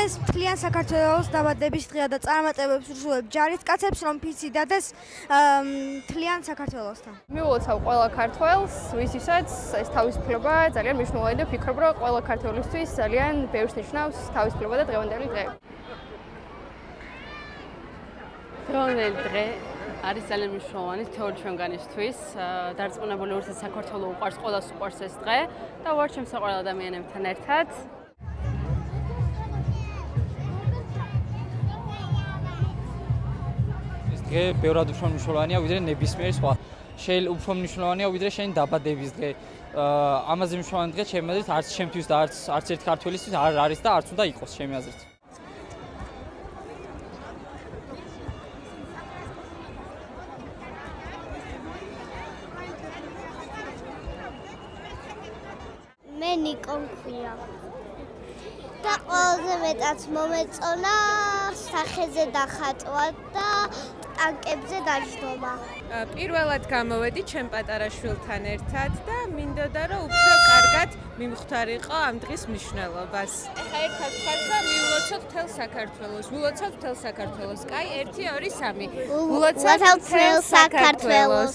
დღეს მთლიან საქართველოს დაბადების დღეა და წარმატებებს ვსურვებ ჯარისკაცებს, რომ ფიცი დადეს მთლიან საქართველოსთან. მივულოცავ ყველა ქართველს, ვისისაც ეს თავისუფლება ძალიან მნიშვნელოვანი და ვფიქრობ, რომ ყველა ქართველისთვის ძალიან ბევრს ნიშნავს თავისუფლება და დღევანდელი დღე. დღევანდელი დღე არის ძალიან მნიშვნელოვანი თითოეულ ჩვენგანისთვის. დარწმუნებული ვართ, რომ საქართველოს უყვარს, ყველას უყვარს ეს დღე და ვარ ჩემსაყვარელ ადამიანებთან ერთად. დღე ბევრად უფრო მნიშვნელოვანია ვიდრე ნებისმიერი სხვა. შეიძლება უფრო მნიშვნელოვანია ვიდრე შენი დაბადების დღე. ამაზე მნიშვნელოვანი დღე ჩემი აზრით არც ჩემთვის და არც ერთ ქართველისთვის არ არის და არც უნდა იყოს ჩემი აზრით. მე ნიკო მქვია. და ყველაზე მეტად მომეწონა სახეზე დახატვა და ტანკებზე დაჯდომა. პირველად გამოვედი ჩემ პატარა შვილთან ერთად და მინდოდა რომ უფრო კარგად მიმხვდარიყო ამ დღის მნიშვნელობას. ეხლა ერთად ვთქვათ, რომ მივულოცავ მთელ საქართველოს. ვულოცავ მთელ საქართველოს. კაი, 1 2 3. ვულოცავ მთელ საქართველოს.